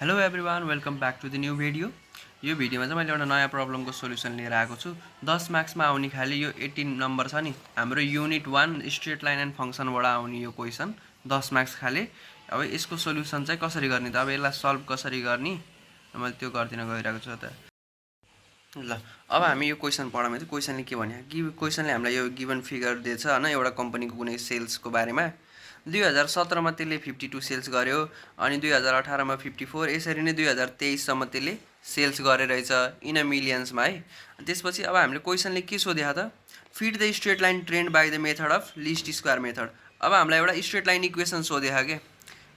Hello everyone welcome back to the new video. यो भिडियोमा चाहिँ मैले एउटा नयाँ प्रब्लमको सोल्युसन लिएर आएको छु। 10 मार्क्समा आउने खाली यो 18 नम्बर छ नि, हाम्रो युनिट 1 स्ट्रेट लाइन एन्ड फङ्सनबाट आउने यो क्वेसन 10 मार्क्स खाले। अब यसको सोल्युसन चाहिँ कसरी गर्ने त, अब यसलाई सल्भ कसरी गर्ने मैले त्यो गर्दिन गइरहेको छु त। ल अब हामी यो क्वेसन पढौँ। त क्वेसनले के भने, क्वेसनले हामीलाई यो गिभन फिगर दिएछ होइन, एउटा कम्पनीको कुनै सेल्सको बारेमा। 2017मा त्यसले 52 सेल्स गर्यो, अनि 2018मा 54, यसरी नै 2023सम्म त्यसले सेल्स गरेर रहेछ इन अ मिलियन्समा है। त्यसपछि अब हामीले क्वेसनले के सोधेको त, fit the straight line trend by the method of least square method. अब हामीलाई एउटा स्ट्रेट लाइन इक्वेसन सोधेको के,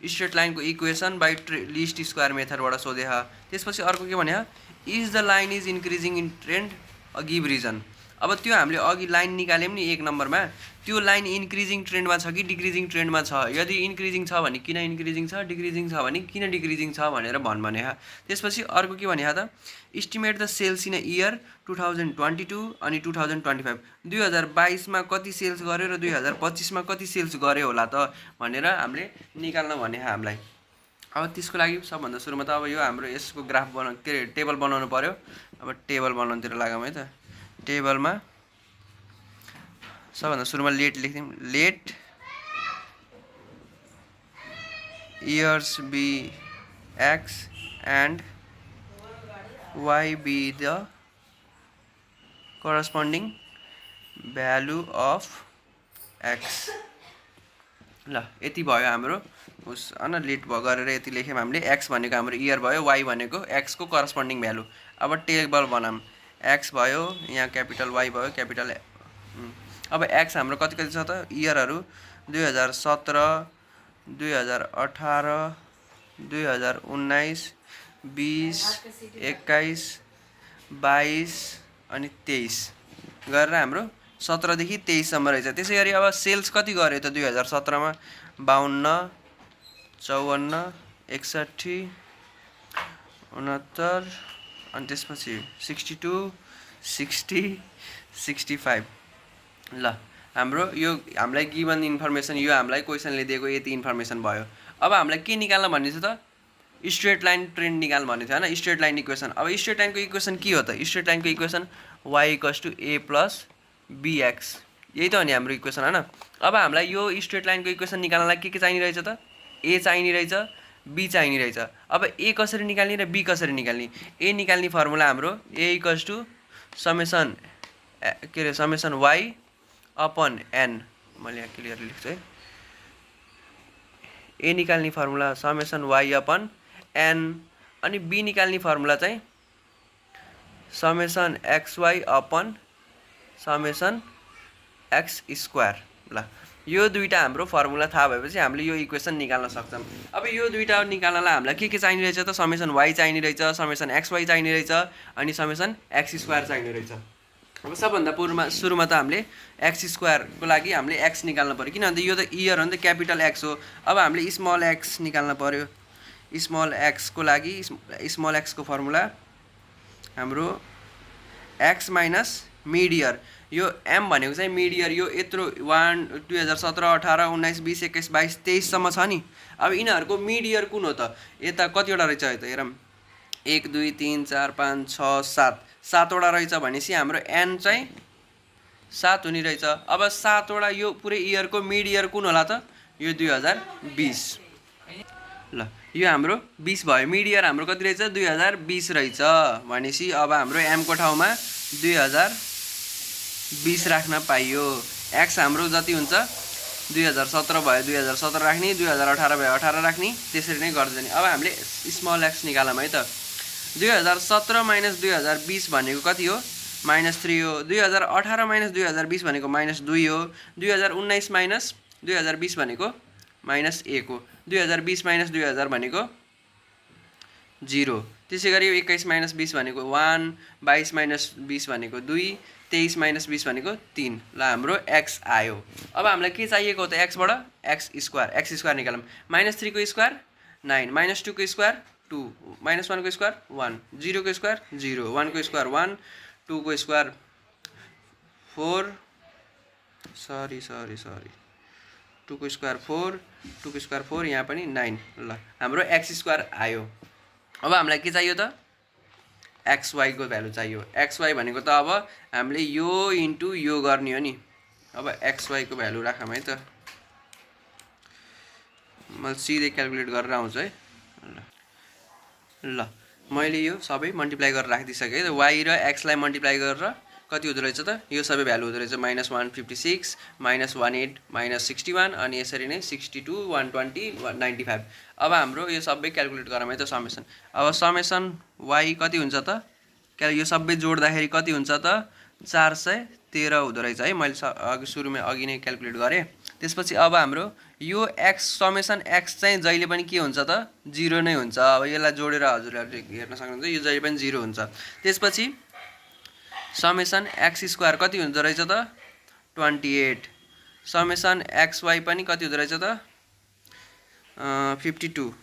स्ट्रेट लाइनको इक्वेसन बाई लिस्ट स्क्वायर मेथडबाट सोधेको। त्यसपछि अर्को के भने, is the line is increasing in trend a give reason. अब त्यो हामीले अघि लाइन निकाल्यौँ नि एक नम्बरमा, त्यो लाइन इन्क्रिजिङ ट्रेन्डमा छ कि डिक्रिजिङ ट्रेन्डमा छ, यदि इन्क्रिजिङ छ भने किन इन्क्रिजिङ छ, डिक्रिजिङ छ भने किन डिक्रिजिङ छ भनेर भने। त्यसपछि अर्को के भने त, estimate the sales in a year 2022 अनि 2025। 2022मा कति सेल्स गर्यो र 2025मा कति सेल्स गर्यो होला त भनेर हामीले निकाल्न भने हामीलाई। अब त्यसको लागि सबभन्दा सुरुमा त अब यो हाम्रो यसको ग्राफ के अरे टेबल बनाउनु पऱ्यो। अब टेबल बनाउनुतिर लागौँ है त। टेबलमा सबभन्दा सुरुमा लेट लेख्यौँ, let years be X and Y be the corresponding value of X. ल यति भयो हाम्रो उस होइन, लेट गरेर यति लेख्यौँ हामीले। एक्स भनेको हाम्रो इयर भयो, वाइ भनेको एक्सको करस्पोन्डिङ भ्यालु। अब टेबल बनाऊँ, एक्स भयो यहाँ क्यापिटल, वाइ भयो क्यापिटल। अब एक्स हाम्रो कति कति छ त, इयरहरू 2017, 2018, 2019, 20, 21, 22 अनि 23 गरेर हाम्रो 17देखि 23सम्म रहेछ। त्यसै गरी अब सेल्स कति गर्यो त 2017मा 52, 54, 61, 69 अनि त्यसपछि 62, 60, 65। ल हाम्रो यो हामीलाई गिभन इन्फर्मेसन, यो हामीलाई क्वेसनले दिएको यति इन्फर्मेसन भयो। अब हामीलाई के निकाल्न भन्ने छ त, स्ट्रेट लाइन ट्रेन्ड निकाल्नु भन्ने थियो होइन, स्ट्रेट लाइन इक्वेसन। अब स्ट्रेट लाइनको इक्वेसन के हो त, स्ट्रेट लाइनको equation y equals to a plus b x, यही त हो नि हाम्रो इक्वेसन होइन। अब हामीलाई यो स्ट्रेट लाइनको इक्वेसन निकाल्नलाई के चाहिने रहेछ त, ए चाहिने रहेछ, बी चाहिने रहेछ। अब ए कसरी निकाल्ने र बी कसरी निकाल्ने, ए निकाल्ने फर्मुला हाम्रो ए इक्वल्स टु समेसन के अरे समेसन वाइ अपन एन, मैले यहाँ क्लियर लेख्छु है। ए निकाल्ने formula summation y upon n, अनि बी निकाल्ने फर्मुला चाहिँ summation x y upon summation x square. ल यो दुईवटा हाम्रो फर्मुला थाहा भएपछि हामीले यो इक्वेसन निकाल्न सक्छौँ। अब यो दुईवटा निकाल्नलाई हामीलाई के चाहिने रहेछ त, समेसन वाइ चाहिने रहेछ, समेसन एक्सवाई चाहिने रहेछ, अनि समेसन एक्स स्क्वायर चाहिने रहेछ। अब सबभन्दा सुरुमा त हामीले एक्स स्क्वायरको लागि हामीले एक्स निकाल्नु पऱ्यो, किनभने यो त इयर हो नि त, क्यापिटल एक्स हो। अब हामीले स्मल एक्स निकाल्नु पऱ्यो। स्मल एक्सको लागि स्मल एक्सको फर्मुला हाम्रो एक्स माइनस मिड इयर, यो एम भनेको चाहिँ मिड इयर, यो यत्रो 2017, 18, 19, 20, 21, 22, 23सम्म छ नि। अब यिनीहरूको मिड इयर कुन हो त, यता कतिवटा रहेछ त हेरौँ, 1, 2, 3, 4, 5, 6, 7, 7वटा रहेछ भनेपछि हाम्रो एन चाहिँ 7 हुने रहेछ। अब 7वटा यो पुरै इयरको मिड इयर कुन होला त, यो 2020। ल यो हाम्रो 20 भयो, मिड इयर हाम्रो कति रहेछ 2020 रहेछ भनेपछि अब हाम्रो एमको ठाउँमा 2020 राख्न पाइयो। एक्स हाम्रो जति हुन्छ 2017 भयो 2017 राख्ने, 2018 भयो 18 राख्ने, त्यसरी नै गर्दै जाने। अब हामीले स्मल एक्स निकालौँ है त। 2017 माइनस 2020 भनेको कति हो, -3 हो। 2018 माइनस 2020 भनेको -2 हो। 2019 माइनस 2020 भनेको -1 हो। 2020 माइनस 2000 भनेको 0। त्यसै गरी 21 माइनस 20 भनेको 1, 22 माइनस 20 भनेको 2, 23 माइनस 20 भनेको 3। ल हाम्रो एक्स आयो। अब हामीलाई के चाहिएको त एक्सबाट, एक्स स्क्वायर निकालौँ। -3 को स्क्वायर 9, -2 को स्क्वायर 2, -1 को स्क्वायर 1, 0 को स्क्वायर 0, 1 को स्क्वायर 1, 2 को स्क्वायर 4, सरी 2 को स्क्वायर 4, 2 को स्क्वायर 4, यहाँ पनि 9। ल हाम्रो एक्स स्क्वायर आयो। अब हामीलाई के चाहियो त XY को भ्यालु चाहियो। XY भनेको त अब हामीले यो इन्टु यो गर्ने हो नि। अब XY को भ्यालु राखौँ है त। म सिधै क्याल्कुलेट गरेर आउँछु है। ल मैले यो सबै मल्टिप्लाई गरेर राखिदिइसकेँ है। Y र X लाई मल्टिप्लाई गरेर कति हुँदो रहेछ त यो सबै भ्यालु हुँदो रहेछ -156 -18 -61 अनि यसरी नै 62 120 195। अब हाम्रो यो सबै क्याल्कुलेट गरौँ है त समेसन। अब समेसन Y कति हुन्छ त यो सबै जोड्दाखेरि कति हुन्छ त 413 हुँदो रहेछ है। मैले अघि सुरुमा अघि नै क्याल्कुलेट गरेँ। त्यसपछि अब हाम्रो यो X समेसन X चाहिँ जहिले पनि के हुन्छ त 0 नै हुन्छ। अब यसलाई जोडेर हजुरहरूले हेर्न सक्नुहुन्छ यो जहिले पनि 0 हुन्छ। त्यसपछि समेसन X स्क्वायर कति हुँदो रहेछ त 28। समेसन XY पनि कति हुँदो रहेछ त 52।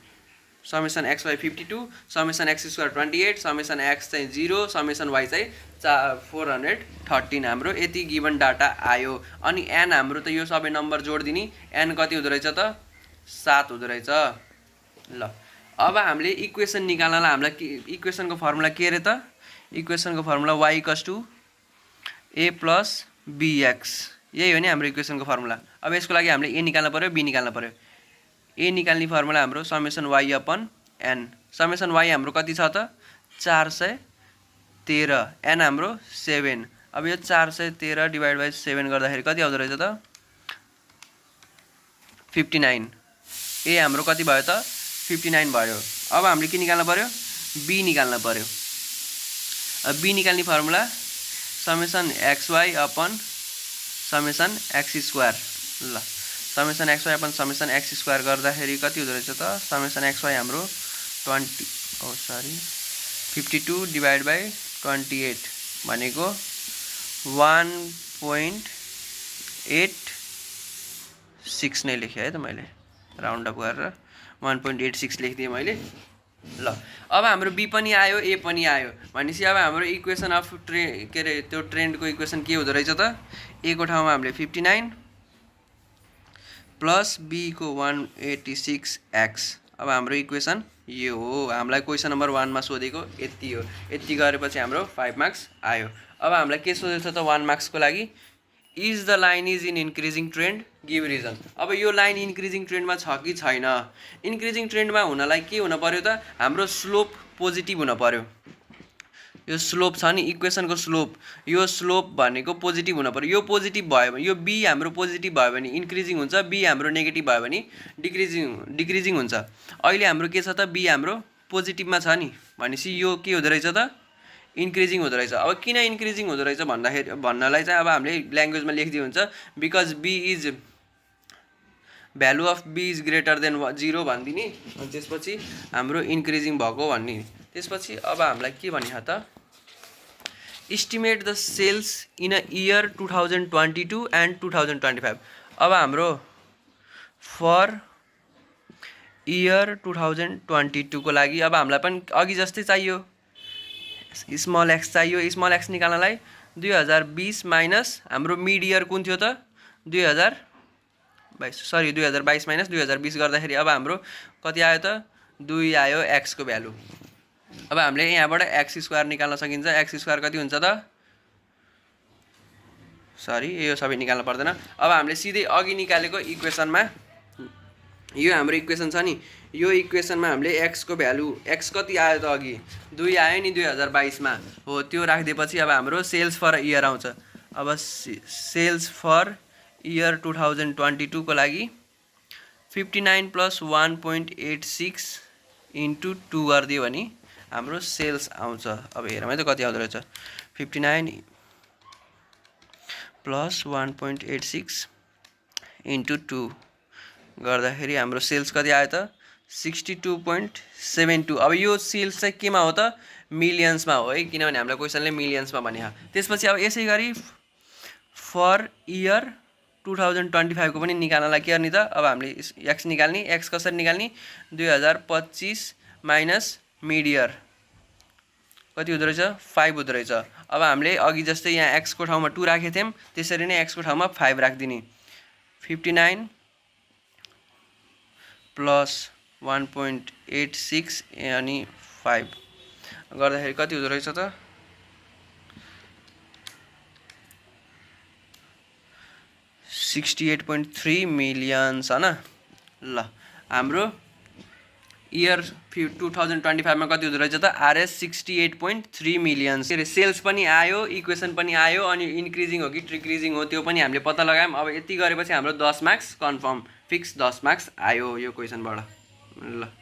Summation XY 52, summation X square 28, summation X चाहिँ 0, समेसन Y चाहिँ 413। हाम्रो यति गिभन डाटा आयो। अनि n हाम्रो त यो सबै नम्बर जोडिदिने n कति हुँदो रहेछ त 7 हुँदो रहेछ। ल अब हामीले इक्वेसन निकाल्नलाई हामीलाई इक्वेसनको फर्मुला के अरे त इक्वेसनको फर्मुला y = a + bx। यही हो नि हाम्रो इक्वेसनको फर्मुला। अब यसको लागि हामीले a निकाल्न पर्यो b निकाल्न पर्यो। a निकाल्ने फर्मुला हाम्रो समेसन y/n। समेसन y हाम्रो कति छ त 413, n हाम्रो 7। अब यो 413 / 7 गर्दाखेरि कति आउँदो रहेछ त 59। a हाम्रो कति भयो त 59 भयो। अब हामीले के निकाल्न पर्यो b निकाल्न पर्यो। अब b निकाल्ने formula summation xy/ summation x²। ल समेसन xy/ समेसन x² गर्दाखेरि कति हुँदो रहेछ त समेसन xy हाम्रो 52 / 28 भनेको 1.86 नै लेखेँ है त मैले राउन्ड अप गरेर 1.86 लेखिदिएँ मैले। ल अब हाम्रो b पनि आयो a पनि आयो भनेपछि अब हाम्रो इक्वेसन अफ के अरे त्यो ट्रेन्डको इक्वेसन के हुँदो रहेछ त a को ठाउँमा हामीले 59 प्लस b को 186x। अब हाम्रो इक्वेसन यो हो। हामीलाई क्वेसन नम्बर 1 मा सोधेको यति हो। यति गरेपछि हाम्रो 5 मार्क्स आयो। अब हामीलाई के सोधेको छ त 1 मार्क्सको लागि is the line is in increasing trend give reason. अब यो लाइन इन्क्रिजिङ ट्रेन्डमा छ कि छैन। इन्क्रिजिङ ट्रेन्डमा हुनलाई के हुन पर्यो त हाम्रो स्लोप पोजिटिभ हुन पर्यो। यो स्लोप छ नि इक्वेसनको स्लोप, यो स्लोप भनेको पोजिटिभ हुन पर्यो। यो पोजिटिभ भयो भने यो b हाम्रो पोजिटिभ भयो भने इन्क्रिजिङ हुन्छ, b हाम्रो नेगेटिभ भयो भने डिक्रिजिङ हुन्छ। अहिले हाम्रो के छ त b हाम्रो पोजिटिभमा छ नि भनेपछि यो के हुँदो रहेछ त इन्क्रिजिङ हुँदो रहेछ। अब किन इन्क्रिजिङ हुँदो रहेछ भन्नलाई चाहिँ अब हामीले ल्याङ्ग्वेजमा लेखिदियो हुन्छ because b is value of b is greater than 0 भनिदिने। अनि त्यसपछि हाम्रो इन्क्रिजिङ भएको भन्ने। त्यसपछि अब हामीलाई के भने त estimate the sales in a year 2022 and 2025। अब हाम्रो फर इयर 2022 को लागि अब हामीलाई पनि अघि जस्तै चाहियो स्मल x चाहियो। स्मल x निकाल्नलाई 2020 माइनस हाम्रो मिड इयर कुन थियो त 2022 माइनस 2020 गर्दाखेरि अब हाम्रो कति आयो त 2 आयो x को भ्यालु। अब हामीले यहाँबाट x² निकाल्न सकिन्छ। x² कति हुन्छ त यो सबै निकाल्न पर्दैन। अब हामीले सिधै अघि निकालेको इक्वेसनमा यो हाम्रो इक्वेसन छ नि यो इक्वेसनमा हामीले x को भ्यालु x कति आयो त अघि 2 आयो नि 2022 मा हो। त्यो राखिदिएपछि अब हाम्रो सेल्स फर इयर आउँछ। अब सेल्स फर इयर 2022 को लागि 59 + 1.86 × 2 गरिदियो भने हाम्रो सेल्स आउँछ। अब हेरौँ है त कति आउँदो रहेछ 59 + 1.86 × 2 गर्दाखेरि हाम्रो सेल्स कति आयो त 62.72। अब यो सेल्स चाहिँ केमा हो त मिलियन्समा हो है किनभने हामीलाई क्वेसनले मिलियन्समा भने। त्यसपछि अब यसै गरी फर इयर 2025 को पनि निकाल्नलाई के गर्ने त अब हामीले x निकाल्ने। x कसरी निकाल्ने 2025 माइनस मिड इयर कति हुँदो रहेछ 5 हुँदो रहेछ। अब हामीले अघि जस्तै यहाँ x को ठाउँमा 2 राखेको थियौँ त्यसरी नै x को ठाउँमा 5 राखिदिने। 59 + 1.86 अनि 5 गर्दाखेरि कति हुँदो रहेछ त 68.3 मिलियन्स हैन ल हाम्रो इयर 2025 मा कति हुँदो रहेछ त आरएस 68.3 मिलियन्स सेल्स पनि आयो इक्वेसन पनि आयो अनि इन्क्रिजिङ हो कि डिक्रिजिङ हो त्यो पनि हामीले पत्ता लगायौं अब यति गरेपछि हाम्रो 10 मार्क्स कन्फर्म फिक्स 10 मार्क्स आयो यो क्वेशनबाट ल